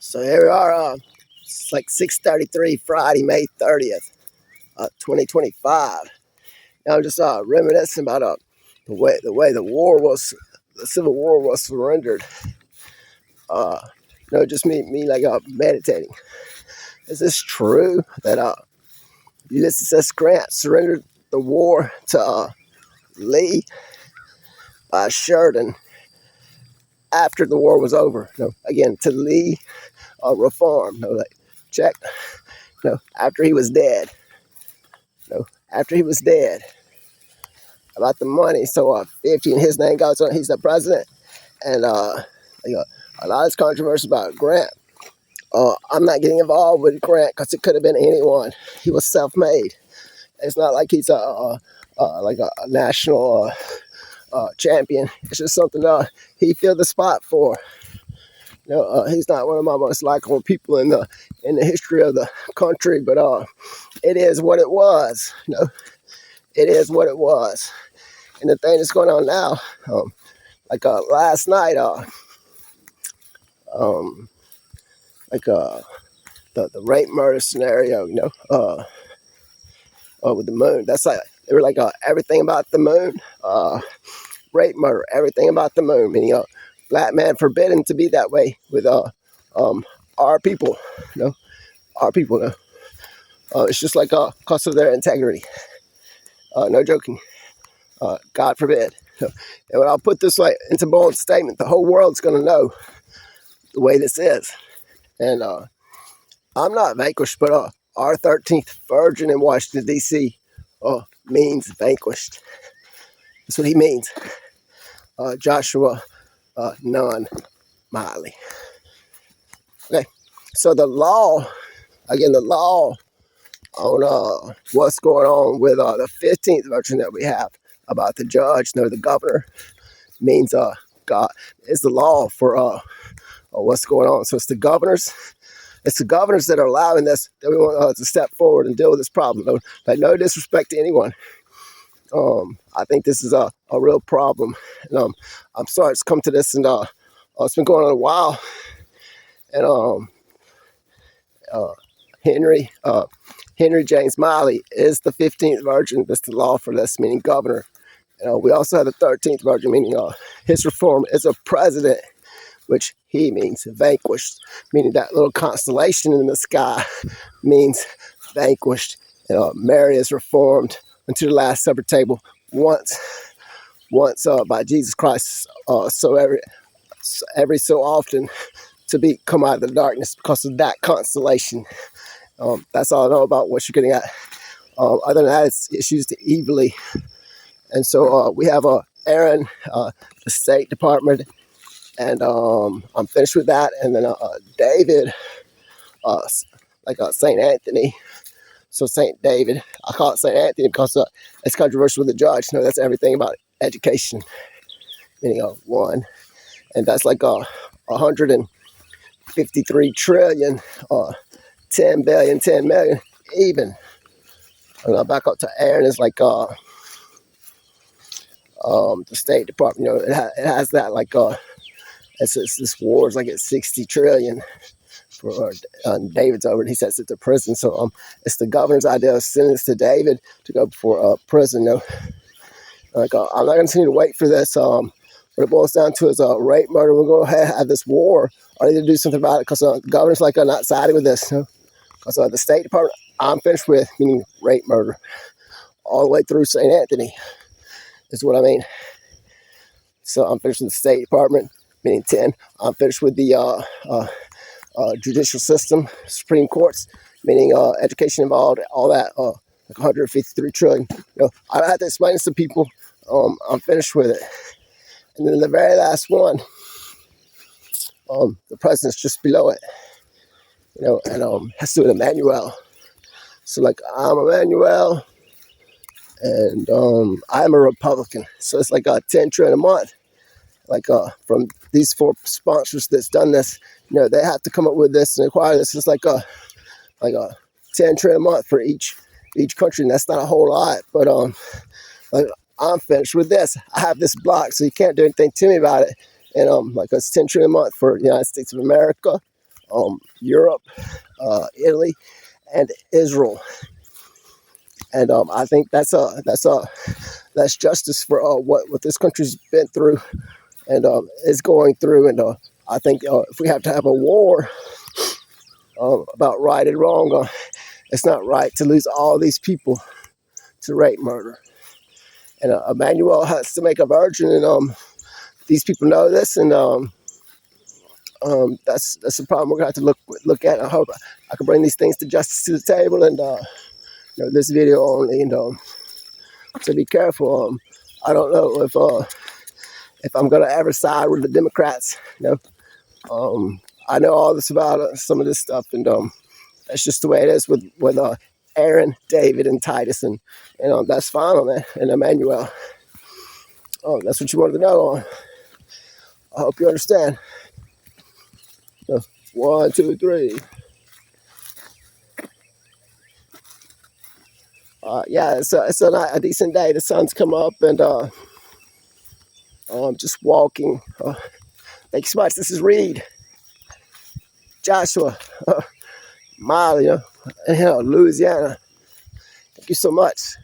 So here we are. It's like 6:33 Friday, May 30th, 2025. Now I'm just reminiscing about the way the Civil War was surrendered. Uh, just me like meditating. Is this true that Ulysses S. Grant surrendered the war to Lee by Sheridan after the war was over? No, again, to Lee reform. No, like check. No, after he was dead. No, after he was dead. About the money, so 50 and his name goes on. He's the president, and a lot of controversy about Grant. I'm not getting involved with Grant because it could have been anyone. He was self-made. It's not like he's a national champion. It's just something he filled the spot for. He's not one of my most likable people in the history of the country, but it is what it was. It is what it was. And the thing that's going on now, last night, the rape murder scenario, with the moon. That's like they were like everything about the moon, rape murder, everything about the moon. Meaning, black man forbidden to be that way with our people. Our people. It's just like because of their integrity. No joking. God forbid. And when I'll put this into bold statement, the whole world's going to know the way this is. And I'm not vanquished, but our 13th Virgin in Washington, D.C. Means vanquished. That's what he means. Joshua Nunn Miley. Okay, so the law on what's going on with the 15th Virgin that we have about the judge, the governor, means God is the law for what's going on. So it's the governors that are allowing this, that we want to step forward and deal with this problem. No disrespect to anyone. I think this is a real problem. And I'm sorry it's come to this, and it's been going on a while. And Henry James Miley is the 15th Virgin. That's the law for this, meaning governor. We also have the 13th Virgin, meaning his reform is a president, which he means vanquished, meaning that little constellation in the sky means vanquished. Mary is reformed unto the Last Supper table once by Jesus Christ. So every so often to come out of the darkness because of that constellation. That's all I know about what you're getting at. Other than that, it's used evilly. And so we have Aaron, the State Department, and I'm finished with that. And then David, St. Anthony. So St. David, I call it St. Anthony because it's controversial with the judge. That's everything about education, meaning one. And that's like 153 trillion, 10 billion, 10 million, even. And I'll back up to Aaron is like the State Department. It has that it's this war is like at 60 trillion. For David's over, and he sets it to prison. So it's the governor's idea of sending this to David to go before prison. I'm not going to continue to wait for this. What it boils down to is rape, murder. We're going to have this war. I need to do something about it because the governor's not siding with this. Because the State Department, I'm finished with, meaning rape, murder, all the way through St. Anthony is what I mean. So I'm finished with the State Department, meaning 10. I'm finished with the judicial system, Supreme Courts, meaning education involved, all that, like 153 trillion. I don't have to explain this to people. I'm finished with it. And then the very last one, the president's just below it, and has to do with Emmanuel. So I'm Emmanuel, and I'm a Republican. So it's like 10 trillion a month. From these four sponsors that's done this, they have to come up with this and acquire this. It's like a 10 trillion a month for each country, and that's not a whole lot. But I'm finished with this. I have this block, so you can't do anything to me about it. And it's 10 trillion a month for the United States of America, Europe, Italy, and Israel. And I think that's justice for what this country's been through and is going through. And I think if we have to have a war about right and wrong, it's not right to lose all these people to rape murder. And Emmanuel has to make a virgin, and these people know this, and that's the problem we're going to have to look at. I hope I can bring these things to justice to the table, and this video only, and so be careful. I don't know if I'm going to ever side with the Democrats. I know all this about some of this stuff, and that's just the way it is with Aaron, David, and Titus, and that's fine, man. And Emmanuel. That's what you wanted to know. I hope you understand. 1, 2, 3. Yeah, it's a decent day. The sun's come up, and I'm just walking. Thank you so much. This is Reed, Joshua, Molly, Louisiana. Thank you so much.